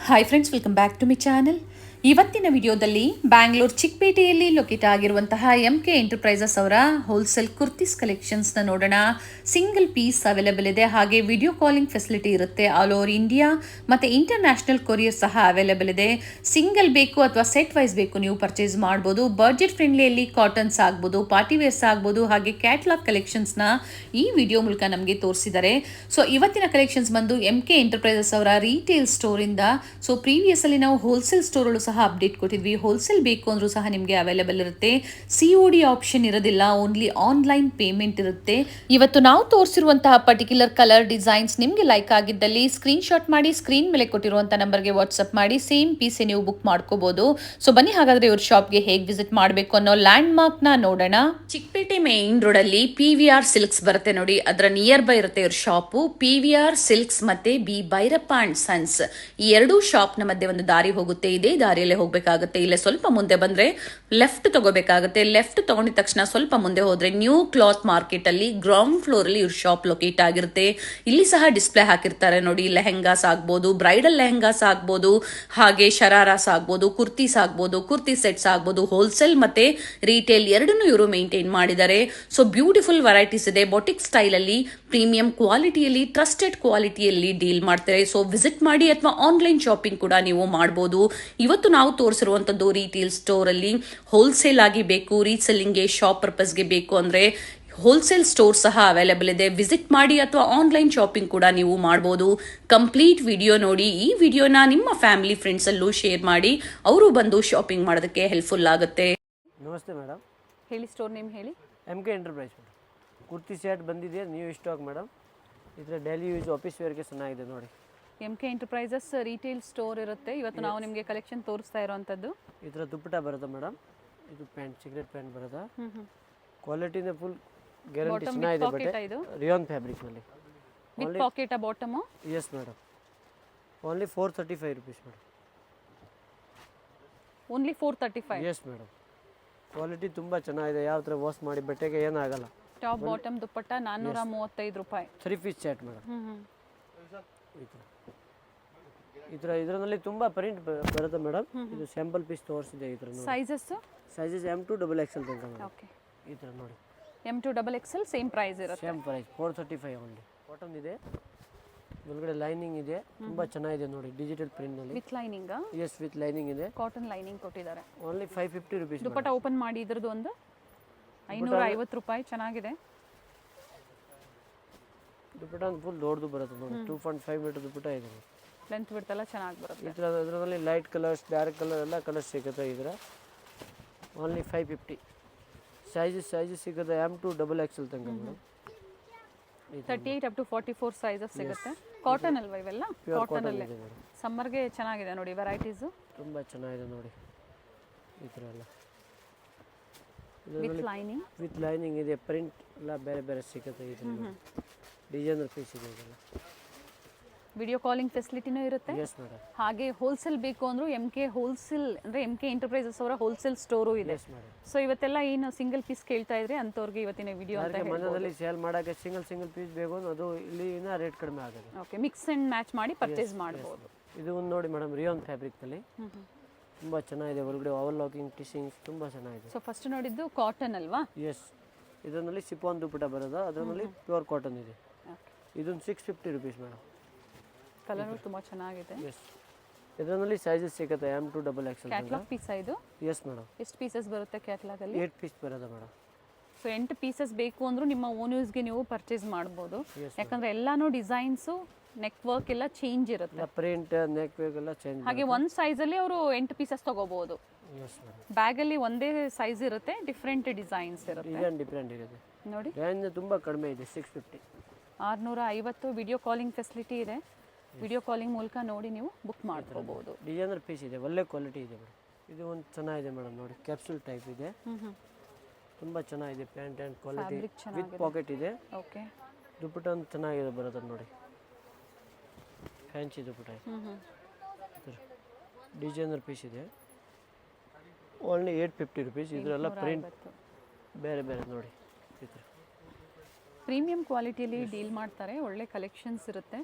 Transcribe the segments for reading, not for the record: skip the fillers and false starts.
Hi friends, welcome back to my channel. ಇವತ್ತಿನ ವಿಡಿಯೋದಲ್ಲಿ Bangalore ಚಿಕ್ಕಪೇಟೆಯಲ್ಲಿ ಲೊಕೇಟ್ ಆಗಿರುವಂತಹ MK ಎಂಟರ್ಪ್ರೈಸಸ್ ಅವರ ಹೋಲ್ಸೇಲ್ ಕುರ್ತೀಸ್ ಕಲೆಕ್ಷನ್ಸ್ನ ನೋಡೋಣ. ಸಿಂಗಲ್ ಪೀಸ್ ಅವೈಲೇಬಲ್ ಇದೆ, ಹಾಗೆ ವಿಡಿಯೋ ಕಾಲಿಂಗ್ ಫೆಸಿಲಿಟಿ ಇರುತ್ತೆ. ಆಲ್ ಓವರ್ ಇಂಡಿಯಾ ಮತ್ತು ಇಂಟರ್ನ್ಯಾಷನಲ್ ಕೊರಿಯರ್ ಸಹ ಅವೈಲೇಬಲ್ ಇದೆ. ಸಿಂಗಲ್ ಬೇಕು ಅಥವಾ ಸೆಟ್ ವೈಸ್ ಬೇಕು ನೀವು ಪರ್ಚೇಸ್ ಮಾಡ್ಬೋದು. ಬಡ್ಜೆಟ್ ಫ್ರೆಂಡ್ಲಿಯಲ್ಲಿ ಕಾಟನ್ಸ್ ಆಗ್ಬೋದು, ಪಾರ್ಟಿ ವೇರ್ಸ್ ಆಗ್ಬೋದು, ಹಾಗೆ ಕ್ಯಾಟ್ಲಾಗ್ ಕಲೆಕ್ಷನ್ಸ್ನ ಈ ವಿಡಿಯೋ ಮೂಲಕ ನಮಗೆ ತೋರಿಸಿದ್ದಾರೆ. ಸೊ ಇವತ್ತಿನ ಕಲೆಕ್ಷನ್ಸ್ ಬಂದು MK ಎಂಟರ್ಪ್ರೈಸಸ್ ಅವರ ರೀಟೇಲ್ ಸ್ಟೋರಿಂದ. ಸೊ ಪ್ರೀವಿಯಸ್ ಅಲ್ಲಿ ನಾವು ಹೋಲ್ಸೇಲ್ ಸ್ಟೋರ್ಗಳು ಸಹ ಅಪ್ಡೇಟ್ ಕೊಟ್ಟಿದ್ವಿ. ಹೋಲ್ಸೇಲ್ ಬೇಕು ಅಂದ್ರೂ ಸಹ ನಿಮಗೆ ಅವೈಲೇಬಲ್ ಇರುತ್ತೆ. COD ಆಪ್ಷನ್ ಇರೋದಿಲ್ಲ, ಓನ್ಲಿ ಆನ್ಲೈನ್ ಪೇಮೆಂಟ್ ಇರುತ್ತೆ. ಇವತ್ತು ನಾವು ತೋರಿಸಿರುವಂತಹ ಪರ್ಟಿಕ್ಯುಲರ್ ಕಲರ್ ಡಿಸೈನ್ಸ್ ನಿಮಗೆ ಲೈಕ್ ಆಗಿದ್ದಲ್ಲಿ ಸ್ಕ್ರೀನ್ ಶಾಟ್ ಮಾಡಿ ಸ್ಕ್ರೀನ್ ಮೇಲೆ ಕೊಟ್ಟಿರುವಂತಹ ನಂಬರ್ಗೆ ವಾಟ್ಸ್ಆಪ್ ಮಾಡಿ ಸೇಮ್ ಪೀಸ್ ನೀವು ಬುಕ್ ಮಾಡ್ಕೋಬಹುದು. ಸೊ ಬನ್ನಿ ಹಾಗಾದ್ರೆ ಇವ್ರ ಶಾಪ್ಗೆ ಹೇಗೆ ವಿಸಿಟ್ ಮಾಡಬೇಕು ಅನ್ನೋ ಲ್ಯಾಂಡ್ ಮಾರ್ಕ್ ನ ನೋಡೋಣ. ಚಿಕ್ಕಪೇಟೆ ಮೇನ್ ರೋಡ್ ಅಲ್ಲಿ PVR ಸಿಲ್ಕ್ಸ್ ಬರುತ್ತೆ ನೋಡಿ, ಅದರ ನಿಯರ್ ಬೈ ಇರುತ್ತೆ ಇವ್ರ ಶಾಪು. PVR ಸಿಲ್ಕ್ಸ್ ಮತ್ತೆ ಬಿ ಭೈರಪ್ಪ ಅಂಡ್ ಸನ್ಸ್, ಈ ಎರಡೂ ಶಾಪ್ ನ ಮಧ್ಯೆ ಒಂದು ದಾರಿ ಹೋಗುತ್ತೆ. ಇದೇ ದಾರಿಯಲ್ಲೇ ಹೋಗ್ಬೇಕಾಗುತ್ತೆ. ಇಲ್ಲೇ ಸ್ವಲ್ಪ ಮುಂದೆ ಬಂದ್ರೆ ಲೆಫ್ಟ್ ತಗೋಬೇಕಾಗುತ್ತೆ. ಲೆಫ್ಟ್ ತಗೊಂಡಿದ ತಕ್ಷಣ ಸ್ವಲ್ಪ ಮುಂದೆ ಹೋದ್ರೆ ನ್ಯೂ ಕ್ಲಾತ್ ಮಾರ್ಕೆಟ್ ಅಲ್ಲಿ ಗ್ರೌಂಡ್ ಫ್ಲೋರ್ ಅಲ್ಲಿ ಇವ್ರ ಶಾಪ್ ಲೊಕೇಟ್ ಆಗಿರುತ್ತೆ. ಇಲ್ಲಿ ಸಹ ಡಿಸ್ಪ್ಲೇ ಹಾಕಿರ್ತಾರೆ ನೋಡಿ, ಲೆಹೆಂಗಾಸ್ ಆಗ್ಬೋದು, ಬ್ರೈಡಲ್ ಲೆಹೆಂಗಾಸ್ ಆಗ್ಬೋದು, ಹಾಗೆ ಶರಾರಾಸ್ ಆಗ್ಬೋದು, ಕುರ್ತೀಸ್ ಆಗ್ಬೋದು, ಕುರ್ತಿ ಸೆಟ್ಸ್ ಆಗ್ಬೋದು. ಹೋಲ್ಸೇಲ್ ಮತ್ತೆ ರಿಟೇಲ್ ಎರಡನ್ನೂ ಇವರು ಮೇಂಟೈನ್ ಮಾಡಿದ್ದಾರೆ. ಸೊ ಬ್ಯೂಟಿಫುಲ್ ವೆರೈಟೀಸ್ ಇದೆ. ಬೊಟಿಕ್ ಸ್ಟೈಲ್ ಅಲ್ಲಿ ಪ್ರೀಮಿಯಂ ಕ್ವಾಲಿಟಿಯಲ್ಲಿ, ಟ್ರಸ್ಟೆಡ್ ಕ್ವಾಲಿಟಿಯಲ್ಲಿ ಡೀಲ್ ಮಾಡ್ತಾರೆ. ಸೊ ವಿಸಿಟ್ ಮಾಡಿ ಅಥವಾ ಆನ್ಲೈನ್ ಶಾಪಿಂಗ್ ಕೂಡ ನೀವು ಮಾಡಬಹುದು. ಇವತ್ತು ನಾವು ತೋರಿಸಿರುವಂತದ್ದು ರಿಟೇಲ್ ಸ್ಟೋರ್ ಅಲ್ಲಿ ಹೋಲ್ಸೇಲ್ ಆಗಿ ಬೇಕು, ರೀಸೆಲ್ಲಿಂಗ್ಗೆ, ಶಾಪ್ ಪರ್ಪಸ್ಗೆ ಬೇಕು ಅಂದ್ರೆ ಹೋಲ್ಸೇಲ್ ಸ್ಟೋರ್ ಸಹ ಅವೈಲೇಬಲ್ ಇದೆ. ವಿಸಿಟ್ ಮಾಡಿ ಅಥವಾ ಆನ್ಲೈನ್ ಶಾಪಿಂಗ್ ಕೂಡ ನೀವು ಮಾಡಬಹುದು. ಕಂಪ್ಲೀಟ್ ವಿಡಿಯೋ ನೋಡಿ. ಈ ವಿಡಿಯೋನ ನಿಮ್ಮ ಫ್ಯಾಮಿಲಿ ಫ್ರೆಂಡ್ಸ್ ಅಲ್ಲೂ ಶೇರ್ ಮಾಡಿ, ಅವರು ಬಂದು ಶಾಪಿಂಗ್ ಮಾಡೋದಕ್ಕೆ ಹೆಲ್ಪ್ಫುಲ್ ಆಗುತ್ತೆ. ನಮಸ್ತೆ ಮೇಡಮ್, ಹೇಳಿ, ಸ್ಟೋರ್ ನೇಮ್ ಹೇಳಿ. MK enterprise madam. Kurti set ಬಂದಿದೆ, ನ್ಯೂ ಸ್ಟಾಕ್ ಮೇಡಮ್. ಇದರ ಡೈಲಿ ಯೂಸ್ ಆಫೀಸ್ ವೇರ್ಗೆ ಚೆನ್ನಾಗಿದೆ ನೋಡಿ. MK ಎಂಟರ್ಪ್ರೈಸಸ್ ರಿಟೇಲ್ ಸ್ಟೋರ್ ಇರುತ್ತೆ. ಇವತ್ತು ನಾವು ನಿಮಗೆ ಕಲೆಕ್ಷನ್ ತೋರಿಸ್ತಾ ಇರೋವಂಥದ್ದು. ಇದರ ದುಪ್ಪಟ್ಟ ಬರುತ್ತೆ ಮೇಡಮ್. ಇದು ಪ್ಯಾಂಟ್, ಸಿಗರೇಟ್ ಪ್ಯಾಂಟ್ ಬರುತ್ತೆ. ಕ್ವಾಲಿಟಿನೇ ಫುಲ್ ಗ್ಯಾರಂಟಿ ಚೆನ್ನಾಗಿದೆ. ಬಟ್ಟೆ ರಿಯಾನ್ ಫ್ಯಾಬ್ರಿಕ್ನಲ್ಲಿ with pocket bottom. Yes madam, only 435 rupees madam. Only 435. Yes madam, quality ತುಂಬ ಚೆನ್ನಾಗಿದೆ. ಯಾವ ಥರ ವಾಶ್ ಮಾಡಿ ಬಟ್ಟೆಗೆ ಏನಾಗಲ್ಲ. ಟಾಪ್ ಬಾಟಮ್ ದುಪ್ಪಟ್ಟ 435 ರೂಪಾಯಿ. 3 ಪೀಸ್ ಸೆಟ್ ಮೇಡಮ್. ಇದರಲ್ಲಿ ತುಂಬ ಪ್ರಿಂಟ್ ಬರುತ್ತೆ ಮೇಡಮ್. ಇದು ಸ್ಯಾಂಪಲ್ ಪೀಸ್ ತೋರಿಸಿದೆ. ಇದರ ಸೈಜಸ್ M2 XXL ತನಕ ಮೇಡಮ್. ಓಕೆ, ಈ ಥರ ನೋಡಿ, M2 XXL ಸೇಮ್ ಪ್ರೈಸ್ ಇರುತ್ತೆ. Same price 435 only. ಕಾಟನ್ ಇದೆ, ಒಳಗಡೆ ಲೈನಿಂಗ್ ಇದೆ, ತುಂಬ ಚೆನ್ನಾಗಿದೆ ನೋಡಿ. ಡಿಜಿಟಲ್ ಪ್ರಿಂಟ್ ನಲ್ಲಿ with lining. Yes, with lining ಇದೆ. ಕಾಟನ್ ಲೈನಿಂಗ್ ಕೊಟ್ಟಿದ್ದಾರೆ. Only 550 rupees. ದುಪ್ಪಟ್ಟ ಓಪನ್ ಮಾಡಿ ಇದ್ರದ್ದು ಒಂದು 550 ರೂಪಾಯಿ. ಚೆನ್ನಾಗಿದೆ. ದುಪ್ಪಟ್ಟ ಫುಲ್ ದೊಡ್ಡದು ಬರುತ್ತೆ ನೋಡಿ. 2.5 ಮೀಟರ್ ದುಪ್ಪಟ್ಟ ಇದೆ. ಲೆಂತ್ ಬಿಡ್ತಲ್ಲ ಚೆನ್ನಾಗಿ ಬರುತ್ತೆ. ಇದರಲ್ಲಿ ಲೈಟ್ ಕಲರ್ಸ್, ಡಾರ್ಕ್ ಕಲರ್ ಎಲ್ಲ ಕಲರ್ಸ್ ಸಿಗುತ್ತೆ. ಇದರ ಓನ್ಲಿ 550. ಸೈಜಸ್ ಸಿಗುತ್ತೆ M2 XXL ತನಕ ಮೇಡಮ್. 38 ಅಪ್ ಟು 44 ಸೈಜಸ್ ಸಿಗುತ್ತೆ. ಕಾಟನ್ ಅಲ್ವಾ ಇವೆಲ್ಲ? ಕಾಟನ್ ಅಲ್ಲೇ ಸಮ್ಮರ್ಗೆ ಚೆನ್ನಾಗಿದೆ ನೋಡಿ. ವೆರೈಟೀಸು ತುಂಬ ಚೆನ್ನಾಗಿದೆ ನೋಡಿ. ಈ ಥರ ಎಲ್ಲ ವಿತ್ ಲೈನಿಂಗ್ ಇದೆ. ಪ್ರಿಂಟ್ ಎಲ್ಲ ಬೇರೆ ಬೇರೆ ಸಿಗುತ್ತೆ. ಇದರಲ್ಲಿ ಡಿಸೈನರ್ ಪೀಸ್ ಇದೆ. ಇದೆಲ್ಲ ವಿಡಿಯೋ ಕಾಲಿಂಗ್ ಫೆಸಿಲಿಟಿನೂ ಇರುತ್ತೆ. Yes madam. ಹಾಗೆ ಹೋಲ್ಸೇಲ್ ಬೇಕು ಅಂದ್ರೂ MK ಹೋಲ್ಸೇಲ್ ಅಂದರೆ MK ಎಂಟರ್ಪ್ರೈಸಸ್ ಅವರ ಹೋಲ್ಸೇಲ್ ಸ್ಟೋರು ಇದೆ. ಸೊ ಇವತ್ತೆಲ್ಲ ಏನು ಸಿಂಗಲ್ ಪೀಸ್ ಕೇಳ್ತಾ ಇದ್ರೆ ಅಂಥವ್ರಿಗೆ ಇವತ್ತಿನ ವಿಡಿಯೋ ಅಂತ ಹೇಳ್ಬೋದು. ಮನೆಯಲ್ಲಿ ಸೇಲ್ ಮಾಡೋಕ್ಕೆ ಸಿಂಗಲ್ ಪೀಸ್ ಬೇಕು, ಅದು ಇಲ್ಲಿ ರೇಟ್ ಕಡಿಮೆ ಆಗುತ್ತೆ. ಓಕೆ, ಮಿಕ್ಸ್ ಆ್ಯಂಡ್ ಮ್ಯಾಚ್ ಮಾಡಿ ಪರ್ಚೇಸ್ ಮಾಡ್ಬೋದು. ಇದು ಒಂದು ನೋಡಿ ಮೇಡಮ್, ರಿಯಾನ್ ಫ್ಯಾಬ್ರಿಕ್ನಲ್ಲಿ ತುಂಬ ಚೆನ್ನಾಗಿದೆ. ಒಳಗಡೆ ಓವರ್ ಲಾಕಿಂಗ್ ಟಿಶಿಂಗ್ಸ್ ತುಂಬ ಚೆನ್ನಾಗಿದೆ. ಸೊ ಫಸ್ಟ್ ನೋಡಿದ್ದು ಕಾಟನ್ ಅಲ್ವಾ? ಎಸ್, ಇದರಲ್ಲಿ ಸಿಫಾನ್ ದುಪ್ಪಟ್ಟ ಬರೋದು, ಅದರಲ್ಲಿ ಪ್ಯೂರ್ ಕಾಟನ್ ಇದೆ. ಇದೊಂದು 650 rupees ಮೇಡಮ್. ಕಲರ್ ತುಂಬ ಚೆನ್ನಾಗಿದೆ. ಎಸ್, ಇದರಲ್ಲಿ ಸೈಜಸ್ ಸಿಗುತ್ತೆ M2 XXL. ಕ್ಯಾಟ್ಲಾಗ್ ಪೀಸ್ ಇದು? Yes madam. ಎಷ್ಟು ಪೀಸಸ್ ಬರುತ್ತೆ ಕ್ಯಾಟ್ಲಾಗ್ ಅಲ್ಲಿ? 8 ಪೀಸ್ ಬರೋದು ಮೇಡಮ್. ಸೊ 8 ಪೀಸಸ್ ಬೇಕು ಅಂದ್ರೂ ನಿಮ್ಮ ಓನ್ ಯೂಸ್ಗೆ ನೀವು ಪರ್ಚೇಸ್ ಮಾಡ್ಬೋದು. ಯಾಕಂದ್ರೆ ಎಲ್ಲಾನು ಡಿಸೈನ್ಸು, ನೆಕ್ ವರ್ಕ್ ಎಲ್ಲ ಚೇಂಜ್ ಇರುತ್ತೆ. ಪ್ರಿಂಟ್, ನೆಕ್ ವರ್ಕ್ ಎಲ್ಲ ಚೇಂಜ್. ಹಾಗೆ ಒಂದು ಸೈಜಲ್ಲಿ ಅವರು 8 ಪೀಸಸ್ ತಗೋಬಹುದು. ಬ್ಯಾಗಲ್ಲಿ ಒಂದೇ ಸೈಜ್ ಇರುತ್ತೆ, ಡಿಫ್ರೆಂಟ್ ಡಿಸೈನ್ಸ್ ಇರುತ್ತೆ. ಡಿಫ್ರೆಂಟ್ ಇರುತ್ತೆ ನೋಡಿ. ರೇಂಜ್ ತುಂಬ ಕಡಿಮೆ ಇದೆ, 650. 650. ವಿಡಿಯೋ ಕಾಲಿಂಗ್ ಫೆಸಿಲಿಟಿ ಇದೆ. ವಿಡಿಯೋ ಕಾಲಿಂಗ್ ಮೂಲಕ ನೋಡಿ ನೀವು ಬುಕ್ ಮಾಡ್ಕೋಬಹುದು. ಡಿಸೈನರ್ ಪೀಸ್ ಇದೆ, ಒಳ್ಳೆ ಕ್ವಾಲಿಟಿ ಇದೆ ಮೇಡಮ್. ಇದು ಒಂದು ಚೆನ್ನಾಗಿದೆ ಮೇಡಮ್ ನೋಡಿ, ಕ್ಯಾಪ್ಸೂಲ್ ಟೈಪ್ ಇದೆ. ತುಂಬ ಚೆನ್ನಾಗಿದೆ. Pant and quality with packet ಇದೆ. ಓಕೆ, ದುಪ್ಪಟ್ಟ ಒಂದು ಚೆನ್ನಾಗಿದೆ ಬರುತ್ತೆ ನೋಡಿ. ಫ್ಯಾನ್ಸಿ ದುಪ್ಪಟ್ಟ ಡಿಸೈನರ್ ಪೀಸ್ ಇದೆ. Only 850 rupees. ಇದರೆಲ್ಲ ಪ್ರಿಂಟ್ ಬೇರೆ ಬೇರೆ ನೋಡಿ. ಈ ಥರ ಪ್ರೀಮಿಯಂ ಕ್ವಾಲಿಟಿಯಲ್ಲಿ ಡೀಲ್ ಮಾಡ್ತಾರೆ. ಒಳ್ಳೆ ಕಲೆಕ್ಷನ್ಸ್ ಇರುತ್ತೆ.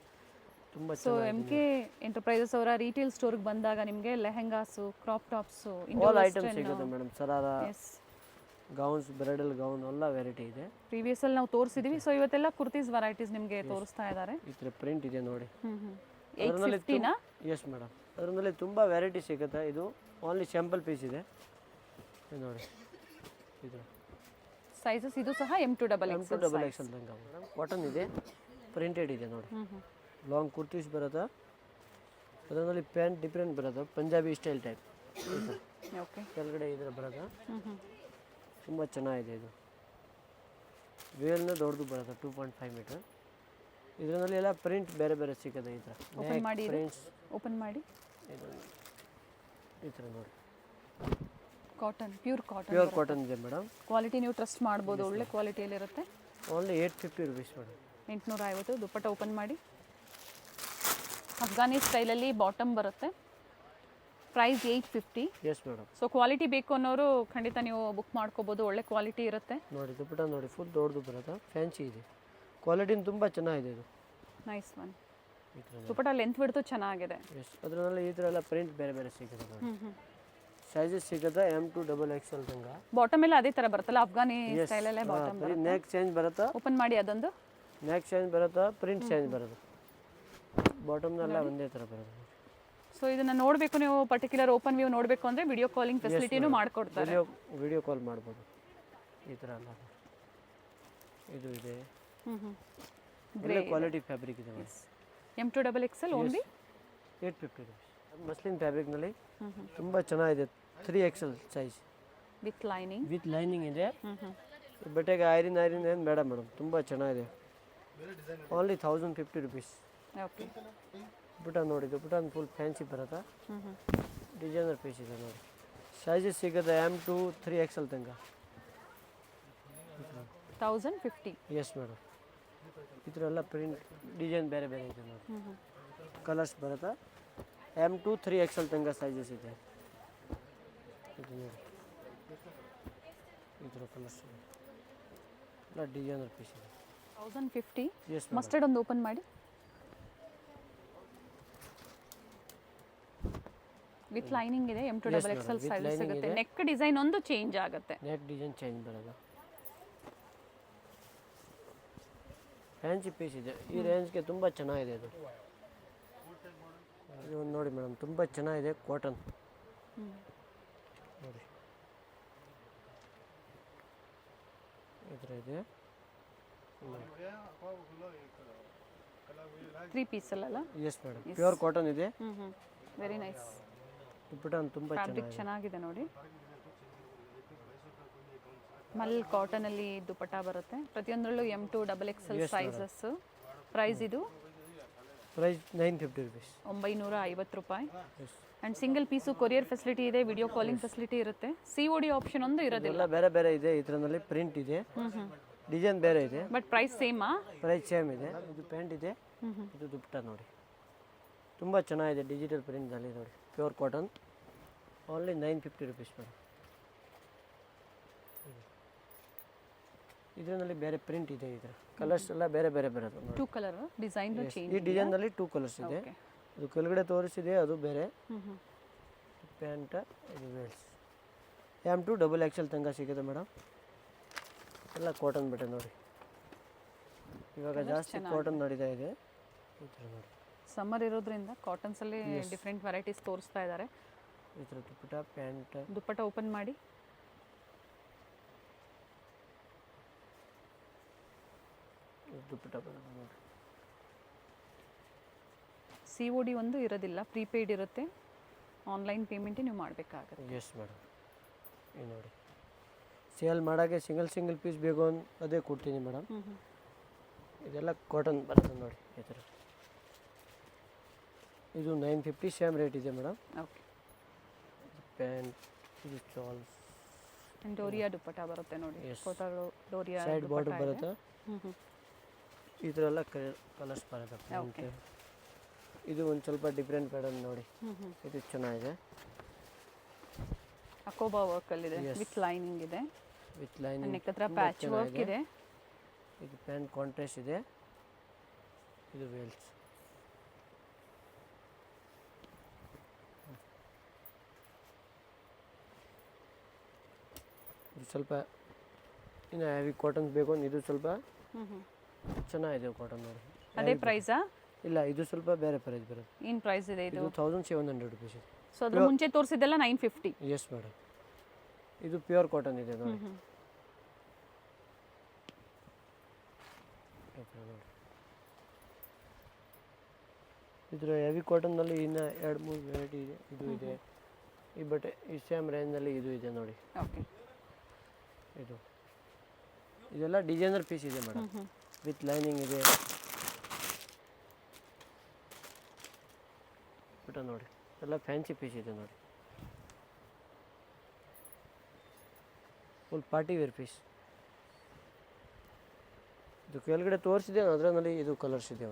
ತುಂಬ ಸೊ ಎಮ್ ಕೆ ಎಂಟರ್ಪ್ರೈಸಸ್ ಅವರ ರಿಟೇಲ್ ಸ್ಟೋರ್ಗೆ ಬಂದಾಗ ನಿಮಗೆ lehengas crop tops all item ಸಿಗುತ್ತೆ madam. Sharara, yes gowns, bridal gown ಎಲ್ಲ ವೆರೈಟಿ ಇದೆ. ಪ್ರೀವಿಯಸಲ್ಲಿ ನಾವು ತೋರಿಸಿದ್ದೀವಿ. ಸೊ ಇವತ್ತೆಲ್ಲ ಕುರ್ತೀಸ್ ವೆರೈಟೀಸ್ ನಿಮಗೆ ತೋರಿಸ್ತಾ ಇದ್ದಾರೆ. ಈ ಥರ ಪ್ರಿಂಟ್ ಇದೆ ನೋಡಿ. 850ನಾ? Yes madam. ಅದರಲ್ಲಿ ತುಂಬ ವೆರೈಟಿ ಸಿಗುತ್ತೆ. ಇದು ಓನ್ಲಿ ಸ್ಯಾಂಪಲ್ ಪೀಸ್ ಇದೆ. ಇದು ನೋಡಿ, ಇದು ಸೈಜಸ್ ಇದು ಸಹ M2 double M2 double Excel ತನಕ ಮೇಡಮ್. ಕಾಟನ್ ಇದೆ, ಪ್ರಿಂಟೆಡ್ ಇದೆ ನೋಡಿ. ಲಾಂಗ್ ಕುರ್ತೀಸ್ ಬರುತ್ತೆ. ಅದರಲ್ಲಿ ಪ್ಯಾಂಟ್ ಡಿಫ್ರೆಂಟ್ ಬರುತ್ತೆ, ಪಂಜಾಬಿ ಸ್ಟೈಲ್ ಟೈಪ್. ಓಕೆ, ಕೆಳಗಡೆ ಇದರ ಬರುತ್ತೆ. ತುಂಬ ಚೆನ್ನಾಗಿದೆ. ಇದು ವೇಲ್ನ ದೊಡ್ಡದು ಬರುತ್ತೆ, 2.5 ಮೀಟರ್. ಇದರಲ್ಲಿ ಎಲ್ಲ ಪ್ರಿಂಟ್ ಬೇರೆ ಬೇರೆ ಸಿಗುತ್ತೆ. ಈ ಥರ ಓಪನ್ ಮಾಡಿ, ಪ್ರಿಂಟ್ಸ್ ಓಪನ್ ಮಾಡಿ. ಈ ಥರ ನೋಡಿ, cotton, pure cotton. Pure cotton ಇದೆ ಮೇಡಮ್. ಕ್ವಾಲಿಟಿ ನೀವು ಟ್ರಸ್ಟ್ ಮಾಡ್ಬೋದು, ಒಳ್ಳೆ ಕ್ವಾಲಿಟಿಯಲ್ಲಿ ಇರುತ್ತೆ. Only 850 rupees madam. 850. Dupatta open ಮಾಡಿ. ಅಫ್ಘಾನಿ ಸ್ಟೈಲಲ್ಲಿ ಬಾಟಮ್ ಬರುತ್ತೆ. Price 850. Yes madam. So quality ಬೇಕು ಅನ್ನೋರು ಖಂಡಿತ ನೀವು ಬುಕ್ ಮಾಡ್ಕೋಬೋದು, ಒಳ್ಳೆ ಕ್ವಾಲಿಟಿ ಇರುತ್ತೆ. ನೋಡಿ ದುಪ್ಪಟ್ಟ ನೋಡಿ, ಫುಲ್ ದೊಡ್ಡದು ಬರುತ್ತೆ, ಫ್ಯಾನ್ಸಿ ಇದೆ. ಕ್ವಾಲಿಟಿನ ತುಂಬ ಚೆನ್ನಾಗಿದೆ ಇದು. Nice one. ಈ ಥರ ದುಪ್ಪಟ್ಟ ಲೆಂತ್ ಬಿಡ್ತು ಚೆನ್ನಾಗಿದೆ. ಎಸ್, ಅದರಲ್ಲಿ ಈ ಥರ ಎಲ್ಲ ಪ್ರಿಂಟ್ ಬೇರೆ ಬೇರೆ ಸಿಗುತ್ತೆ ನೋಡಿ. ಸೈಜಸ್ ಸಿಗುತ್ತೆ M2 ಡಬಲ್ ಎಕ್ಸೆಲ್ ತನಕ. ಬಾಟಮ್ ಎಲ್ಲ ಅದೇ ಥರ ಬರುತ್ತಲ್ಲ, ಅಫ್ಘಾನಿ ಸ್ಟೈಲಲ್ಲೇ ಬಾಟಮ್. ನೆಕ್ ಚೇಂಜ್ ಬರುತ್ತೆ. ಓಪನ್ ಮಾಡಿ ಅದೊಂದು. ನೆಕ್ ಚೇಂಜ್ ಬರುತ್ತೆ, ಪ್ರಿಂಟ್ ಚೇಂಜ್ ಬರುತ್ತೆ. ಬಾಟಮ್ನೆಲ್ಲ ಒಂದೇ ಥರ ಬರುತ್ತೆ. ಸೊ ಇದನ್ನ ನೋಡಬೇಕು ನೀವು, ಪರ್ಟಿಕ್ಯುಲರ್ ಓಪನ್ ವ್ಯೂ ನೋಡಬೇಕು ಅಂದರೆ ವಿಡಿಯೋ ಕಾಲಿಂಗ್ ಫೆಸಿಲಿಟಿನೂ ಮಾಡಿಕೊಡ್ತಾರೆ. ವಿಡಿಯೋ ಕಾಲ್ ಮಾಡ್ಬೋದು. ಈ ಥರ ಎಲ್ಲ ಇದು ಇದೆ. ಒಳ್ಳೆ ಕ್ವಾಲಿಟಿ ಫ್ಯಾಬ್ರಿಕ್ ಇದೆ. M2 double XL only 850 rupees. Muslin ಫ್ಯಾಬ್ರಿಕ್ನಲ್ಲಿ ತುಂಬ ಚೆನ್ನಾಗಿದೆ. 3XL size with lining. With lining ಇದೆ. ಬಟ್ಟೆಗೆ ಐರನ್ ಏನು ಬೇಡ ಮೇಡಮ್, ತುಂಬ ಚೆನ್ನಾಗಿದೆ. Only 1050 rupees. ಓಕೆ, ಬುಟ್ಟ ನೋಡಿ, ಬುಟ್ಟ ಫುಲ್ ಫ್ಯಾನ್ಸಿ ಬರುತ್ತೆ. ಡಿಸೈನರ್ ಪೀಸ್ ಇದೆ ನೋಡಿ. ಸೈಜಸ್ ಸಿಗುತ್ತೆ M2 3XL ತನಕ. 1050. Yes madam. ಈ ಥರ ಎಲ್ಲ ಪ್ರಿಂಟ್ ಡಿಸೈನ್ ಬೇರೆ ಬೇರೆ ಇದೆ ನೋಡಿ. ಕಲರ್ಸ್ ಬರುತ್ತೆ. M2 3XL ತನಕ ಸೈಜಸ್ ಇದೆ. ಇದು ನೋಡಿ, ಈ ಥರ ಕಲರ್ಸ್ ಇದೆ. ಎಲ್ಲ ಡಿಸೈನರ್ ಪೀಸ್ ಇದೆ. 1050. ಎಸ್ ಮಸ್ಟರ್ಡ್ ಒಂದು ಓಪನ್ ಮಾಡಿ. ವಿತ್ ಲೈನಿಂಗ್ ಇದೆ. M2 ಡಬಲ್ ಎಕ್ಸೆಲ್ ಸೈಜ್ ಸಿಗುತ್ತೆ. ನೆಕ್ ಡಿಸೈನ್ ಒಂದು ಚೇಂಜ್ ಆಗುತ್ತೆ. ನೆಕ್ ಡಿಸೈನ್ ಚೇಂಜ್ ಬರೋದು. ಫ್ಯಾನ್ಸಿ ಪೀಸ್ ಇದೆ. ಈ ರೇಂಜ್ಗೆ ತುಂಬ ಚೆನ್ನಾಗಿದೆ ಇದು. ಇದು ನೋಡಿ ಮೇಡಮ್, ತುಂಬ ಚೆನ್ನಾಗಿದೆ. ಕಾಟನ್ ನೋಡಿ, ಈ ಥರ ಇದೆ. 3 ಪೀಸಲ್ಲ? ಎಸ್ ಮೇಡಮ್, ಪ್ಯೂರ್ ಕಾಟನ್ ಇದೆ. Very nice. ದುಪ್ಪಟ್ಟ ತುಂಬ ಫ್ಯಾಬ್ರಿಕ್ ಚೆನ್ನಾಗಿದೆ ನೋಡಿ. ಮಲ್ ಕಾಟನ್ ಅಲ್ಲಿ ದುಪ್ಪಟ್ಟ ಬರುತ್ತೆ. ಪ್ರತಿಯೊಂದರಲ್ಲೂ M2 double XL sizes. Price ಇದು ಪ್ರೈಸ್ 950 ರುಪೀಸ್. 950 ರೂಪಾಯಿ. And single piece courier facility ಇದೆ, ವಿಡಿಯೋ ಕಾಲಿಂಗ್ ಫೆಸಿಲಿಟಿ ಇರುತ್ತೆ. COD ಆಪ್ಷನ್ ಒಂದು ಇರೋದಿಲ್ಲ. ಎಲ್ಲ ಬೇರೆ ಬೇರೆ ಇದೆ. ಇದರಲ್ಲಿ ಪ್ರಿಂಟ್ ಇದೆ, ಡಿಸೈನ್ ಬೇರೆ ಇದೆ. ಬಟ್ ಪ್ರೈಸ್ ಸೇಮಾ? ಪ್ರೈಸ್ ಸೇಮ್ ಇದೆ. ಇದು ಪ್ಯಾಂಟ್ ಇದೆ, ಇದು ದುಪ್ಪಟ್ಟ ನೋಡಿ. ತುಂಬ ಚೆನ್ನಾಗಿದೆ. ಡಿಜಿಟಲ್ ಪ್ರಿಂಟ್ನಲ್ಲಿ ನೋಡಿ, pure cotton. Only 950 rupees madam. ಇದರಲ್ಲಿ ಬೇರೆ ಪ್ರಿಂಟ್ ಇದೆ. ಇದರ ಕಲರ್ಸ್ ಎಲ್ಲ ಬೇರೆ ಬೇರೆ ಬರುತ್ತೆ ನೋಡಿ. 2 ಕಲರ್ ಡಿಸೈನ್ ಚೇಂಜ್. ಈ ಡಿಸೈನ್ನಲ್ಲಿ 2 ಕಲರ್ಸ್ ಇದೆ. ಅದು ಕೆಳಗಡೆ ತೋರಿಸಿದೆ, ಅದು ಬೇರೆ. ಪ್ಯಾಂಟ್, ಇದು ವೇಲ್ಸ್. M2 ಡಬಲ್ ಎಕ್ಸೆಲ್ ತನಕ ಸಿಗುತ್ತೆ ಮೇಡಮ್. ಎಲ್ಲ ಕಾಟನ್ ಬಟ್ಟೆ ನೋಡಿ. ಇವಾಗ ಜಾಸ್ತಿ ಕಾಟನ್ ನಡೀತಾ ಇದೆ. ಈ ಥರ ನೋಡಿ, ಸಮ್ಮರ್ ಇರೋದ್ರಿಂದ ಕಾಟನ್ಸಲ್ಲಿ ಡಿಫ್ರೆಂಟ್ ವೆರೈಟೀಸ್ ತೋರಿಸ್ತಾ ಇದ್ದಾರೆ. ಈ ಥರ ದುಪ್ಪಟ್ಟ, ಪ್ಯಾಂಟ್. ದುಪ್ಪಟ್ಟ ಓಪನ್ ಮಾಡಿ. ದುಪ್ಪಟ್ಟ ಬರುತ್ತೆ ನೋಡಿ. COD ಒಂದು ಇರೋದಿಲ್ಲ, ಪ್ರೀಪೇಯ್ಡ್ ಇರುತ್ತೆ. ಆನ್ಲೈನ್ ಪೇಮೆಂಟೇ ನೀವು ಮಾಡಬೇಕಾಗುತ್ತೆ. Yes madam. ಈ ನೋಡಿ, ಸೇಲ್ ಮಾಡೋಕ್ಕೆ ಸಿಂಗಲ್ ಪೀಸ್ ಬೇಕು ಅದೇ ಕೊಡ್ತೀನಿ ಮೇಡಮ್. ಇದೆಲ್ಲ ಕಾಟನ್ ಬರುತ್ತೆ ನೋಡಿ. ಈ ಥರ ಇದು 950 ಸೇಮ್ ರೇಟ್ ಇದೆ ಮೇಡಮ್. ಓಕೆ. ಪ್ಯಾಂಟ್, ಇದು ಶಾಲ್ಸ್. ಡೋರಿಯಾ ದುಪ್ಪಟ್ಟ ಬರುತ್ತೆ ನೋಡಿ. ಡೋರಿಯಾ ಸೈಡ್ ಬಾರ್ಡರ್ ಬರುತ್ತೆ. ಈ ಥರ ಎಲ್ಲ ಕಲರ್ಸ್ ಬರುತ್ತೆ. ಇದು ಒಂದು ಸ್ವಲ್ಪ ಡಿಫ್ರೆಂಟ್ ಪ್ಯಾಟರ್ನ್ ನೋಡಿ. ಇದು ಚೆನ್ನಾಗಿದೆ. ಅಕೋಬಾ ವರ್ಕ್ ಅಲ್ಲಿ ಇದೆ, ವಿತ್ ಲೈನಿಂಗ್ ಇದೆ. ವಿತ್ ಲೈನಿಂಗ್, ನೆಕ್ ಹತ್ರ ಪ್ಯಾಚ್ ವರ್ಕ್ ಇದೆ. ಇದು ಪ್ಯಾಂಟ್ ಕಾಂಟ್ರಾಸ್ಟ್ ಇದೆ. ಇದು ವೇಲ್ಸ್. ಇದು ಸ್ವಲ್ಪ ಇನ್ನು ಹೆವಿ ಕಾಟನ್ ಬೇಕು ಅಂದ್ರೆ ಇದು ಸ್ವಲ್ಪ ಚೆನ್ನಾಗಿದೆ ಕಾಟನ್ ನೋಡಿ. ಅದೇ ಪ್ರೈಸಾ? ಇಲ್ಲ, ಇದು ಸ್ವಲ್ಪ ಬೇರೆ ಪ್ರೈಸ್ ಬರುತ್ತೆ. ಏನು ಪ್ರೈಸ್ ಇದೆ ಇದು? ಇದು 1700 ರುಪೀಸ್ ಇದೆ. ಸೊ ಅದ್ರ ಮುಂಚೆ ತೋರಿಸಿದ್ದೆಲ್ಲ 950. Yes madam. ಇದು ಪ್ಯೂರ್ ಕಾಟನ್ ಇದೆ ನೋಡಿ. ನೋಡಿ ಇದ್ರ ಹೆವಿ ಕಾಟನ್ನಲ್ಲಿ ಇನ್ನು 2-3 ವೆರೈಟಿ ಇದೆ. ಇದು ಇದೆ, ಈ ಬಟ್ಟೆ ಈ ಸೇಮ್ ರೇಂಜ್ನಲ್ಲಿ ಇದು ಇದೆ ನೋಡಿ. ಓಕೆ, ಇದೆಲ್ಲ ಡಿಸೈನರ್ ಪೀಸ್ ಇದೆ ಮೇಡಮ್, ವಿತ್ ಲೈನಿಂಗ್ ಇದೆ. ಬಟ್ ನೋಡಿ ಎಲ್ಲ ಫ್ಯಾನ್ಸಿ ಪೀಸ್ ಇದೆ ನೋಡಿ, ಫುಲ್ ಪಾರ್ಟಿ ವೇರ್ ಪೀಸ್. ಇದು ಕೆಳಗಡೆ ತೋರಿಸಿದೆ ಅದರಲ್ಲಿ ಇದು ಕಲರ್ಸ್ ಇದೆ,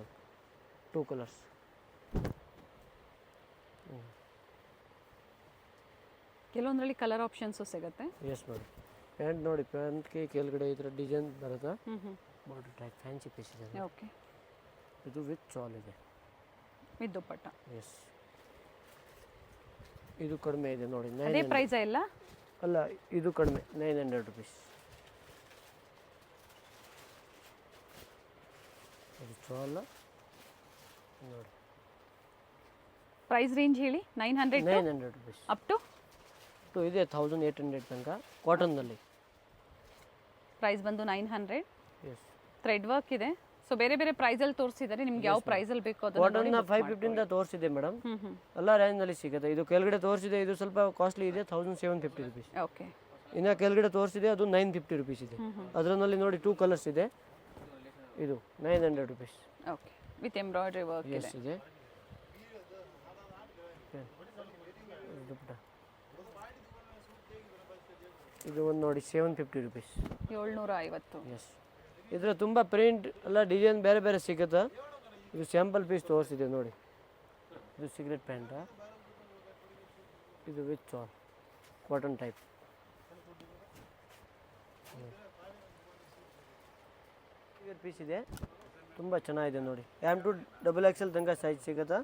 2 ಕಲರ್ಸ್. ಕೆಲವೊಂದರಲ್ಲಿ ಕಲರ್ ಆಪ್ಷನ್ಸು ಸಿಗುತ್ತೆ. Yes madam. ಪ್ಯಾಂಟ್ ನೋಡಿ, ಪ್ಯಾಂಟ್ಗೆ ಕೆಳಗಡೆ ಈ ಥರ ಡಿಸೈನ್ ಬರುತ್ತೆ, ಬಾರ್ಡರ್ ಟೈಪ್ ಫ್ಯಾನ್ಸಿ ಪೀಸ್ ಇದೆ. ಓಕೆ, ಇದು ವಿತ್ ಶಾಲ್ ಇದೆ, ವಿತ್ ದುಪ್ಪಟ್ಟ. ಎಸ್. ಇದು ಕಡಿಮೆ ಇದೆ ನೋಡಿ, ಅದೇ ಪ್ರೈಸ್ ಇಲ್ಲ? ಅಲ್ಲ, ಇದು ಕಡಿಮೆ, 900 ರುಪೀಸ್. ಇದು ಶಾಲ್ ನೋಡಿ. ಪ್ರೈಸ್ ರೇಂಜ್ ಹೇಳಿ. 900 ರುಪೀಸ್ ಅಪ್ ಟು ಇದೆ 1800 ತನಕ ಕಾಟನ್ನಲ್ಲಿ. ಪ್ರೈಸ್ ಬಂದು 900. ಎಸ್. ಥ್ರೆಡ್ ವರ್ಕ್ ಇದೆ. ಸೊ ಬೇರೆ ಬೇರೆ ಪ್ರೈಸಲ್ಲಿ ತೋರಿಸಿದ್ದಾರೆ. ನಿಮ್ಗೆ ಯಾವ ಪ್ರೈಸಲ್ಲಿ ಬೇಕೋ ಅದನ್ನ ಕಾಟನ್ನ 550 ತೋರಿಸಿದೆ ಮೇಡಮ್, ಎಲ್ಲ ರೇಂಜ್ನಲ್ಲಿ ಸಿಗುತ್ತೆ. ಇದು ಕೆಳಗಡೆ ತೋರಿಸಿದೆ, ಇದು ಸ್ವಲ್ಪ ಕಾಸ್ಟ್ಲಿ ಇದೆ, 1750 ರುಪೀಸ್. ಓಕೆ. ಇನ್ನು ಕೆಳಗಡೆ ತೋರಿಸಿದೆ ಅದು 950 ರುಪೀಸ್ ಇದೆ. ಅದರಲ್ಲಿ ನೋಡಿ 2 ಕಲರ್ಸ್ ಇದೆ. ಇದು 900 rupees. Okay, with embroidery work ಇದೆ. ಇದೆ. ಇದು ಒಂದು ನೋಡಿ 750 ರುಪೀಸ್. 750. ಎಸ್. ಇದರ ತುಂಬ ಪ್ರಿಂಟ್ ಎಲ್ಲ ಡಿಸೈನ್ ಬೇರೆ ಬೇರೆ ಸಿಗುತ್ತೆ. ಇದು ಸ್ಯಾಂಪಲ್ ಪೀಸ್ ತೋರಿಸಿದೆ ನೋಡಿ. ಇದು ಸಿಗರೆಟ್ ಪ್ಯಾಂಟ, ಇದು with shawl cotton type. Piece ಇದೆ, ತುಂಬ ಚೆನ್ನಾಗಿದೆ ನೋಡಿ. M to XXL ತನಕ ಸೈಜ್ ಸಿಗುತ್ತೆ.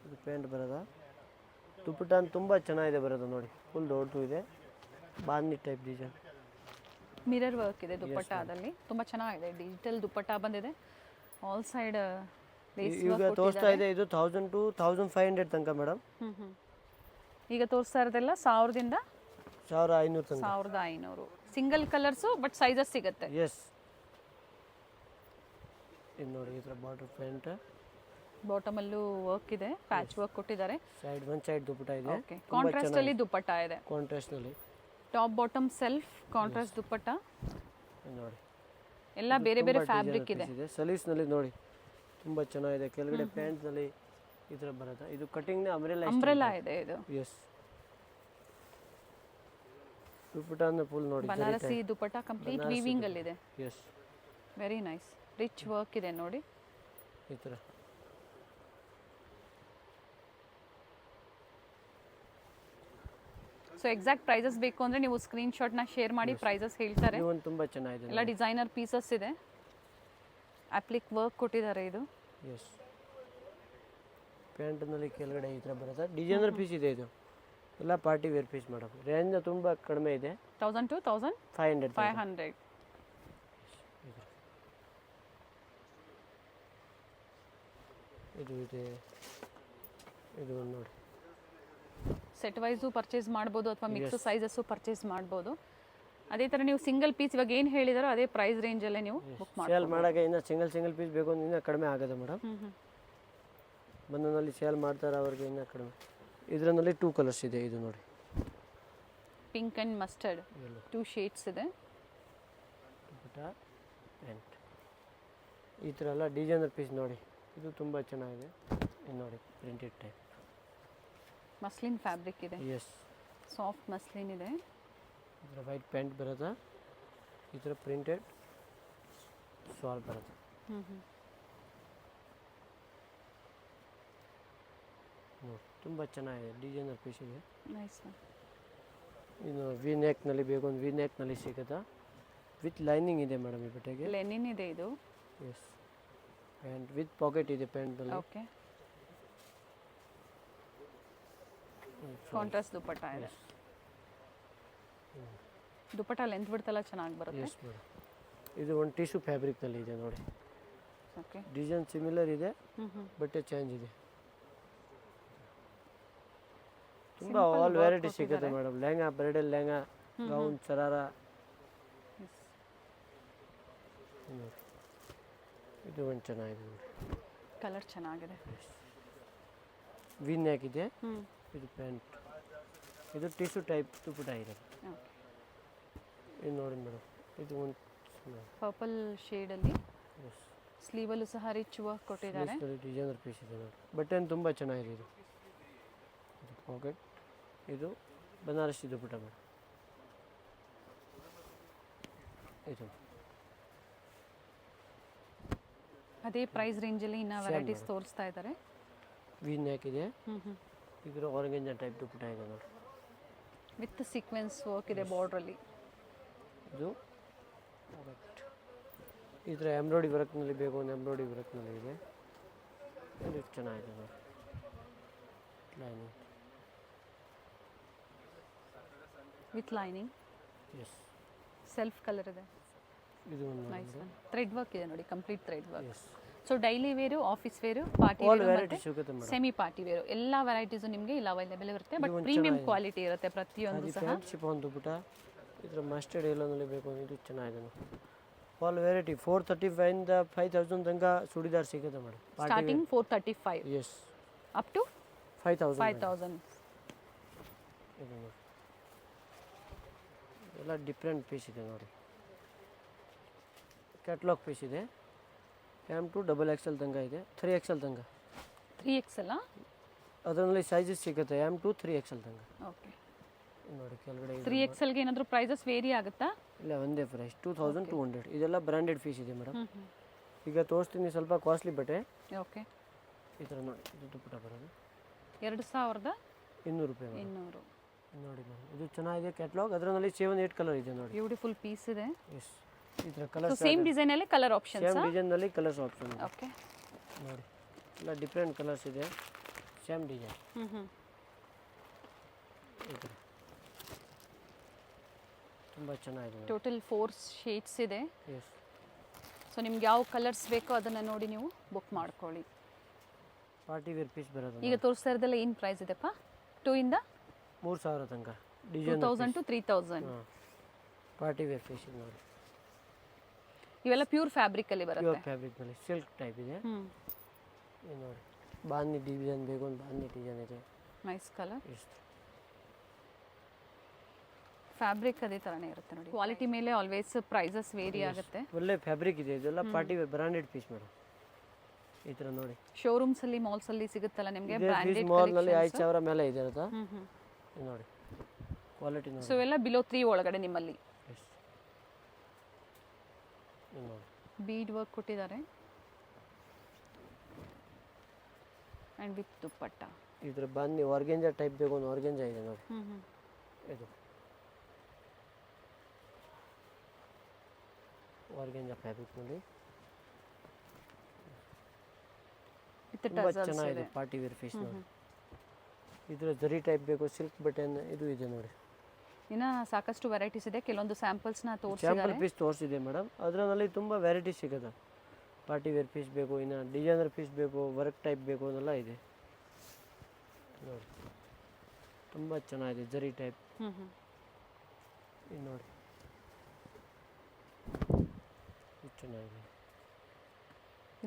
ಇದು ಪ್ಯಾಂಟ್ ಬರೋದ, ದುಪ್ಪಟ್ಟ ತುಂಬ ಚೆನ್ನಾಗಿದೆ ಬರೋದು ನೋಡಿ, ಫುಲ್ ದೊಡ್ಡದು ಇದೆ, ಬಾಂದಿ ಟೈಪ್ ಡಿಸೈನ್. ಮಿರರ್ ವರ್ಕ್ ಇದೆ ದುಪ್ಪಟ್ಟಾದಲ್ಲಿ, ತುಂಬ ಚೆನ್ನಾಗಿದೆ. ಡಿಜಿಟಲ್ ದುಪ್ಪಟ್ಟ ಬಂದಿದೆ, ಆಲ್ ಸೈಡ್ ಲೇಸ್ ಈಗ ವರ್ಕ್ ತೋರಿಸ್ತಾ ಇದೆ. ಇದು 1000 to 1500 ತನಕ ಮೇಡಮ್. ಈಗ ತೋರಿಸ್ತಾ ಇರೋದೆಲ್ಲ 1000ದಿಂದ 1500 ತನಕ. 1500 ಸಿಂಗಲ್ ಕಲರ್ಸು, ಬಟ್ ಸೈಜಸ್ ಸಿಗುತ್ತೆ. ಎಸ್. ಇದು ನೋಡಿ, ಈ ಥರ ಬಾರ್ಡರ್ ಪ್ಯಾಂಟ್, ಬಾಟಮಲ್ಲೂ ವರ್ಕ್ ಇದೆ, ಪ್ಯಾಚ್ ವರ್ಕ್ ಕೊಟ್ಟಿದ್ದಾರೆ. ಸೈಡ್ ಒನ್ ಸೈಡ್ ದುಪ್ಪಟ್ಟ ಇದೆ. ಓಕೆ, ಕಾಂಟ್ರಾಸ್ಟ್ ಅಲ್ಲಿ ದುಪ್ಪಟ್ಟ ಇದೆ. ಕಾಂಟ್ರಾಸ್ಟ್ನಲ್ಲಿ ಟಾಪ್ ಬಾಟಮ್ ಸೆಲ್ಫ್ ಕಾಂಟ್ರಾಸ್ಟ್ ದುಪ್ಪಟ್ಟ. ನೋಡಿ ಎಲ್ಲ ಬೇರೆ ಬೇರೆ ಫ್ಯಾಬ್ರಿಕ್ ಇದೆ. ಸಲೀಸ್ನಲ್ಲಿ ನೋಡಿ ತುಂಬ ಚೆನ್ನಾಗಿದೆ. ಕೆಳಗಡೆ ಪ್ಯಾಂಟ್ನಲ್ಲಿ ಈ ಥರ ಬರುತ್ತೆ. ಇದು ಕಟಿಂಗ್ನ ಅಂಬ್ರೆಲಾ ಇದೆ ಇದು. ಎಸ್. ದುಪ್ಪಟ್ಟ ಅಂದ್ರೆ ಫುಲ್ ನೋಡಿ, ಬನಾರಸಿ ದುಪ್ಪಟ್ಟ ಕಂಪ್ಲೀಟ್ ವೀವಿಂಗ್ ಅಲ್ಲಿ ಇದೆ. Yes. Very nice, rich work ಇದೆ ನೋಡಿ ಈ ಥರ. ಸೊ ಎಕ್ಸಾಕ್ಟ್ ಪ್ರೈಸಸ್ ಬೇಕು ಅಂದರೆ ನೀವು ಸ್ಕ್ರೀನ್ ಶಾಟ್ನ ಶೇರ್ ಮಾಡಿ, ಪ್ರೈಸಸ್ ಹೇಳ್ತಾರೆ. ಇದು ಒಂದು ತುಂಬ ಚೆನ್ನಾಗಿದೆ, ಎಲ್ಲ ಡಿಸೈನರ್ ಪೀಸಸ್ ಇದೆ, ಅಪ್ಲಿಕ್ ವರ್ಕ್ ಕೊಟ್ಟಿದ್ದಾರೆ ಇದು. ಎಸ್. ಪ್ಯಾಂಟ್ನಲ್ಲಿ ಕೆಳಗಡೆ ಈ ಥರ ಬರುತ್ತೆ, ಡಿಸೈನರ್ ಪೀಸ್ ಇದೆ. ಇದು ಎಲ್ಲ party wear piece madam. Range ತುಂಬ ಕಡಿಮೆ ಇದೆ, 1000 to 1500. ಇದು ಇದೆ, ಇದು ನೋಡಿ. ಸೆಟ್ ವೈಸು ಪರ್ಚೇಸ್ ಮಾಡ್ಬೋದು ಅಥವಾ ಮಿಕ್ಸ್ ಸೈಜಸ್ಸು ಪರ್ಚೇಸ್ ಮಾಡ್ಬೋದು. ಅದೇ ಥರ ನೀವು ಸಿಂಗಲ್ ಪೀಸ್ ಇವಾಗ ಏನು ಹೇಳಿದಾರೋ ಅದೇ ಪ್ರೈಸ್ ರೇಂಜಲ್ಲೇ ನೀವು ಬುಕ್ ಮಾಡಿ. ಸೇಲ್ ಮಾಡೋಕ್ಕೆ ಇನ್ನು ಸಿಂಗಲ್ ಪೀಸ್ ಬೇಕು ಅಂದ್ರೆ ಇನ್ನೂ ಕಡಿಮೆ ಆಗೋದು ಮೇಡಮ್. ಬಂದಲ್ಲಿ ಸೇಲ್ ಮಾಡ್ತಾರೆ ಅವ್ರಿಗೆ ಇನ್ನೂ ಕಡಿಮೆ. ಇದರಲ್ಲಿ 2 ಕಲರ್ಸ್ ಇದೆ. ಇದು ನೋಡಿ, ಪಿಂಕ್ ಆ್ಯಂಡ್ ಮಸ್ಟರ್ಡ್ 2 ಶೇಡ್ಸ್ ಇದೆ. ಪ್ಯಾಂಟ್ ಈ ಥರ ಎಲ್ಲ ಡಿಸೈನರ್ ಪೀಸ್ ನೋಡಿ, ಇದು ತುಂಬ ಚೆನ್ನಾಗಿದೆ. ಇದು ನೋಡಿ, ಪ್ರಿಂಟೆಡ್ ಟೈಪ್ ಮಸ್ಲಿನ್ ಫ್ಯಾಬ್ರಿಕ್ ಇದೆ. ಎಸ್. ಸಾಫ್ಟ್ ಮಸ್ಲಿನ್ ಇದೆ. ಈ ಥರ ವೈಟ್ ಪ್ಯಾಂಟ್ ಬರುತ್ತೆ, ಈ ಥರ ಪ್ರಿಂಟೆಡ್ ಶಾಲ್ ಬರುತ್ತೆ. ನೋಡಿ, ತುಂಬ ಚೆನ್ನಾಗಿದೆ, ಡಿಸೈನರ್ ಪೀಸ್ ಇದೆ. ನೈಸ್. ಇನ್ನು ವಿ ನೆಕ್ನಲ್ಲಿ ಬೇಕು ಒಂದು ವಿ ನೆಕ್ನಲ್ಲಿ ಸಿಗುತ್ತಾ, ವಿತ್ ಲೈನಿಂಗ್ ಇದೆ ಮೇಡಮ್ ಈ ಬಟ್ಟೆಗೆ. ಲೆನಿನ್ ಇದೆ ಇದು. ಎಸ್. ಪ್ಯಾಂಟ್ ವಿತ್ ಪಾಕೆಟ್ ಇದೆ ಪ್ಯಾಂಟ್ನಲ್ಲಿ. ಓಕೆ, ಕಾಂಟ್ರಾಸ್ಟ್ ದುಪ್ಪಟ್ಟ ಇದೆ. ದುಪಟ್ಟ ಲೆಂತ್ ಬಿಡ್ತಲ್ಲ ಚೆನ್ನಾಗಿ ಬರುತ್ತೆ. ಎಸ್ ಮೇಡಮ್, ಇದು ಒಂದು ಟಿಶ್ಯೂ ಫ್ಯಾಬ್ರಿಕ್ನಲ್ಲಿ ಇದೆ ನೋಡಿ. ಓಕೆ. ಡಿಸೈನ್ ಸಿಮಿಲರ್ ಇದೆ, ಬಟ್ಟೆ ಚೇಂಜ್ ಇದೆ. ತುಂಬ ಆಲ್ ವೆರೈಟಿ ಸಿಗುತ್ತೆ madam. Lehenga, bridal lehenga, gown, sharara. ಇದು ಒಂದು ಚೆನ್ನಾಗಿದೆ ನೋಡಿ, ಕಲರ್ ಚೆನ್ನಾಗಿದೆ. ವಿ ನೆಕ್ ಇದೆ. ಇದು ಪ್ಯಾಂಟ್, ಇದು ಟಿಶ್ಯೂ ಟೈಪ್ ದುಪಟ್ಟ ಇದೆ. ಇದು ನೋಡಿ ಮೇಡಮ್, ಇದು ಒಂದು ಪರ್ಪಲ್ ಶೇಡಲ್ಲಿ ಸ್ಲೀವಲ್ಲೂ ಸಹ ರಿಚ್ ವರ್ಕ್ ಕೊಟ್ಟಿದ್ದಾರೆ. ಡಿಸೈನರ್ ಪೀಸ್ ಇದೆ ನೋಡಿ, ಬಟ್ಟೆ ತುಂಬ ಚೆನ್ನಾಗಿದೆ. ಇದು ಪಾಕೆಟ್, ಇದು ಬನಾರಸಿ ದುಪಟ್ಟ ಮೇಡಮ್. ಇದು ಅದೇ ಪ್ರೈಸ್ ರೇಂಜಲ್ಲಿ ಇನ್ನೂ ವೆರೈಟೀಸ್ ತೋರಿಸ್ತಾ ಇದ್ದಾರೆ. ವಿ ನೆಕ್ ಇದೆ. ಇದರ ಆರ್ಗೆಂಜಾ ಟೈಪ್ ದುಪಟ್ಟ ಇದೆ ನೋಡಿ, ವಿತ್ ಸೀಕ್ವೆನ್ಸ್ ವರ್ಕ್ ಇದೆ ಬಾರ್ಡ್ರಲ್ಲಿ. ಇದು ಇದರ ಎಂಬ್ರಾಯ್ಡಿ ವರ್ಕ್ನಲ್ಲಿ ಬೇಕು ಒಂದು ಎಂಬ್ರಾಯ್ಡಿ ವರ್ಕ್ನಲ್ಲಿ ಇದೆ. ಇದು ಚೆನ್ನಾಗಿದೆ ನೋಡಿ, lining with lining. Yes, self colour ಇದೆ. ಇದು ಒಂದು ನೈಸ್ ಥ್ರೆಡ್ ವರ್ಕ್ ಇದೆ ನೋಡಿ, complete thread work. Yes, so daily wear, office wear, party all wear variety ಮತ್ತು ಸಿಗುತ್ತೆ ಮೇಡಮ್. ಸೆಮಿ ಪಾರ್ಟಿ ವೇರು ಎಲ್ಲ ವೆರೈಟೀಸು ನಿಮಗೆ ಇಲ್ಲಿ ಅವೈಲೇಬಲ್ ಇರುತ್ತೆ. ಬಟ್ ಪ್ರೀಮಿಯಂ ಕ್ವಾಲಿಟಿ ಇರುತ್ತೆ ಪ್ರತಿಯೊಂದು ಸಹ. ಪ್ಯಾಂಟ್ ಶಿಫಾನ್ ದುಪಟ್ಟ, ಇದರ ಮಸ್ಟರ್ಡ್ ಎಲ್ಲೋನಲ್ಲಿ ಬೇಕು ಅಂದ್ರೆ ಇದು ಚೆನ್ನಾಗಿದೆ ನೋಡಿ. ಆಲ್ ವೆರೈಟಿ 435 ಇಂದ 5000 ತನಕ ಚೂಡಿದಾರ್ ಸಿಗುತ್ತೆ madam. Starting 435 yes, up to 5000. 5000. ಇದು ನೋಡಿ, ಎಲ್ಲ ಡಿಫ್ರೆಂಟ್ ಪೀಸ್ ಇದೆ ನೋಡಿ. ಕ್ಯಾಟ್ಲಾಗ್ ಪೀಸ್ ಇದೆ. M2 XXL ತನಕ ಇದೆ, 3XL ತನಕ. 3XL ಅದರಲ್ಲಿ ಸೈಜಸ್ ಸಿಗುತ್ತೆ, M2 3XL ತನಕ. ಓಕೆ. ನೋಡಿ ಕೆಳಗಡೆ 3XLಗೆ ಏನಾದರೂ ಪ್ರೈಸಸ್ ವೇರಿ ಆಗುತ್ತಾ? ಇಲ್ಲ, ಒಂದೇ ಪ್ರೈಸ್ 2200. ಇದೆಲ್ಲ ಬ್ರ್ಯಾಂಡೆಡ್ ಪೀಸ್ ಇದೆ ಮೇಡಮ್. ಈಗ ತೋರಿಸ್ತೀನಿ ಸ್ವಲ್ಪ ಕಾಸ್ಟ್ಲಿ ಬಟ್ಟೆ. ಓಕೆ. ಈ ಥರ ನೋಡಿ, ಇದು ದುಪಟ್ಟ ಬರೋದು 2200 ರೂಪಾಯಿ ಮೇಡಮ್. 200. ನೋಡಿ ಮೇಡಮ್, ಇದು ಚೆನ್ನಾಗಿದೆ ಕ್ಯಾಟ್ಲಾಗ್. ಅದರಲ್ಲಿ 7-8 ಕಲರ್ ಇದೆ ನೋಡಿ. ಬ್ಯೂಟಿಫುಲ್ ಪೀಸ್ ಇದೆ. ಎಸ್, ಈ ಥರ ಕಲರ್ ಸೇಮ್ ಡಿಸೈನ್ ಅಲ್ಲಿ ಕಲರ್ ಆಪ್ಷನ್ಸ್. ಸೇಮ್ ಡಿಸೈನ್ನಲ್ಲಿ ಕಲರ್ಸ್ ಆಪ್ಷನ್ ಇದೆ. ಓಕೆ. ನೋಡಿ, ಎಲ್ಲ ಡಿಫ್ರೆಂಟ್ ಕಲರ್ಸ್ ಇದೆ, ಸೇಮ್ ಡಿಸೈನ್. ಈ ಥರ ತುಂಬ ಚೆನ್ನಾಗಿದೆ. ಟೋಟಲ್ 4 ಶೇಡ್ಸ್ ಇದೆ. ಎಸ್, ಸೊ ನಿಮ್ಗೆ ಯಾವ ಕಲರ್ಸ್ ಬೇಕೋ ಅದನ್ನು ನೋಡಿ ನೀವು ಬುಕ್ ಮಾಡ್ಕೊಳ್ಳಿ. ಪಾರ್ಟಿ ವೇರ್ ಪೀಸ್ ಬರೋದು. ಈಗ ತೋರಿಸ್ತಾ ಇರೋದೆಲ್ಲ ಏನು ಪ್ರೈಸ್ ಇದೆಪ್ಪ? 2 ಇಂದ 3000 ತನಕ. Design 2000 to 3000. Party wear piece ನೋಡಿ. ಇವೆಲ್ಲ ಪ್ಯೂರ್ ಫ್ಯಾಬ್ರಿಕ್ ಅಲ್ಲಿ ಬರುತ್ತೆ. ಪ್ಯೂರ್ ಫ್ಯಾಬ್ರಿಕ್ನಲ್ಲಿ ಸಿಲ್ಕ್ ಟೈಪ್ ಇದೆ. ಇದು ನೋಡಿ, ಬಾಂದಿ ಡಿಸೈನ್ ಬೇಕು ಒಂದು ಬಾಂದಿ ಡಿಸೈನ್ ಇದೆ. Nice colour. ಎಷ್ಟು ಫ್ಯಾಬ್ರಿಕ್ ಅದೇ ಥರನೇ ಇರುತ್ತೆ ನೋಡಿ. ಕ್ವಾಲಿಟಿ ಮೇಲೆ ಆಲ್ವೇಸ್ ಪ್ರೈಸಸ್ ವೇರಿ ಆಗುತ್ತೆ. ಒಳ್ಳೆ ಫ್ಯಾಬ್ರಿಕ್ ಇದೆ. ಇದೆಲ್ಲ party wear branded piece madam. ಈ ಥರ ನೋಡಿ, ಶೋರೂಮ್ಸ್ ಅಲ್ಲಿ, ಮಾಲ್ಸ್ ಅಲ್ಲಿ ಸಿಗುತ್ತಲ್ಲ ನಿಮಗೆ ಪೀಸ್ ಬ್ರಾಂಡೆಡ್ ಮಾಲ್ನಲ್ಲಿ 5000 ಮೇಲೆ ಇದೆ ಅದು. ನೋಡಿ ಕ್ವಾಲಿಟಿ ನೋಡಿ. ಸೊ ಇವೆಲ್ಲ ಬಿಲೋ 3 ಒಳಗಡೆ ನಿಮ್ಮಲ್ಲಿ. ಎಸ್, ನೋಡಿ ಬೀಡ್ ವರ್ಕ್ ಕೊಟ್ಟಿದ್ದಾರೆ ಆ್ಯಂಡ್ ವಿತ್ ದುಪ್ಪಟ್ಟ. ಇದ್ರ ಬಾಂದಿ ಆರ್ಗೆಂಜಾ ಟೈಪ್ ಬೇಕು ಒಂದು ಆರ್ಗೆಂಜಾ ಇದೆ ನೋಡಿ. ಇದು ಆರ್ಗೆಂಜಾ ಫ್ಯಾಬ್ರಿಕ್ನಲ್ಲಿ ತುಂಬ ಚೆನ್ನಾಗಿದೆ ಪಾರ್ಟಿ ವೇರ್ ಪೀಸ್ ನೋಡಿ. ಇದ್ರ ಜರಿ ಟೈಪ್ ಬೇಕು, ಸಿಲ್ಕ್ ಬಟನ್ ಇದು ಇದೆ ನೋಡಿ. ಇನ್ನು ಸಾಕಷ್ಟು ವೆರೈಟೀಸ್ ಇದೆ. ಕೆಲವೊಂದು ಸ್ಯಾಂಪಲ್ಸ್ನ ಸ್ಯಾಂಪಲ್ ತೋರಿಸಿದ್ದಾರೆ. ಪೀಸ್ ತೋರಿಸಿದೆ ಮೇಡಮ್. ಅದರಲ್ಲಿ ತುಂಬ ವೆರೈಟಿ ಸಿಗುತ್ತೆ. ಪಾರ್ಟಿ ವೇರ್ ಪೀಸ್ ಬೇಕು, ಇನ್ನು ಡಿಸೈನರ್ ಪೀಸ್ ಬೇಕು, ವರ್ಕ್ ಟೈಪ್ ಬೇಕು ಅದೆಲ್ಲ ಇದೆ ನೋಡಿ. ತುಂಬ ಚೆನ್ನಾಗಿದೆ ಜರಿ ಟೈಪ್. ಇದು ನೋಡಿ, ಇದು ಚೆನ್ನಾಗಿದೆ.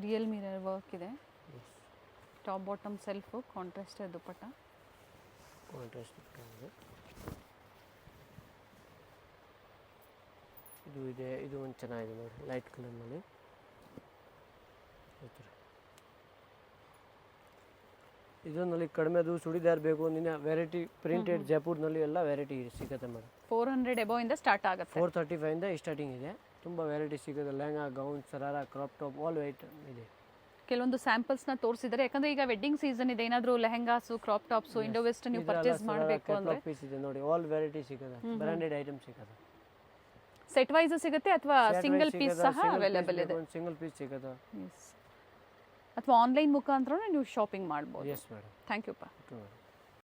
ರಿಯಲ್ ಮಿರರ್ ವರ್ಕ್ ಇದೆ. ಟಾಪ್ ಬಾಟಮ್ ಸೆಲ್ಫ್ ಕಾಂಟ್ರಾಸ್ಟ್ ದುಪ್ಪಟ್ಟ. ಕಾಂಟ್ರಾಸ್ಟ್ ಇದು ಇದೆ. ಇದು ಒಂದು ಚೆನ್ನಾಗಿದೆ ನೋಡಿ, ಲೈಟ್ ಕಲರ್ನಲ್ಲಿ. ಇದರಲ್ಲಿ ಕಡಿಮೆದು ಚೂಡಿದಾರ್ ಬೇಕು ನಿನ್ನ ವೆರೈಟಿ ಪ್ರಿಂಟೆಡ್ ಜೈಪುರ್ನಲ್ಲಿ ಎಲ್ಲ ವೆರೈಟಿ ಸಿಗುತ್ತೆ ಮೇಡಮ್. 400 ಎಬೋ ಇಂದ ಸ್ಟಾರ್ಟ್ ಆಗುತ್ತೆ. 435 ಇಂದ ಸ್ಟಾರ್ಟಿಂಗ್ ಇದೆ. ತುಂಬ ವೆರೈಟಿ ಸಿಗುತ್ತೆ. Lehenga, gown, sharara, crop top all item ಇದೆ. ಕೆಲವೊಂದು ಸ್ಯಾಂಪಲ್ಸ್ನ ತೋರಿಸಿದ್ದಾರೆ. ಯಾಕಂದ್ರೆ ಈಗ ವೆಡ್ಡಿಂಗ್ ಸೀಸನ್ ಇದೆ. ಏನಾದರೂ lehengas, crop tops, Indo West ನೀವು ಪರ್ಚೇಸ್ ಮಾಡಬೇಕು ಅಂದರೆ ಪೀಸ್ ಇದೆ ನೋಡಿ. ಆಲ್ ವೆರೈಟಿ ಸಿಗುತ್ತೆ, ಬ್ರಾಂಡೆಡ್ ಐಟಮ್ ಸಿಗುತ್ತೆ. ಸೆಟ್ ವೈಸ್ ಸಿಗುತ್ತೆ ಅಥವಾ ಸಿಂಗಲ್ ಪೀಸ್ ಸಹ ಅವೈಲೇಬಲ್ ಇದೆ. ಸಿಂಗಲ್ ಪೀಸ್ ಸಿಗುತ್ತೆ. ಅಥವಾ ಆನ್ಲೈನ್ ಮುಖಾಂತರ ನೀವು ಶಾಪಿಂಗ್ ಮಾಡ್ಬೋದು. Yes madam. ಥ್ಯಾಂಕ್ ಯು ಪಾ.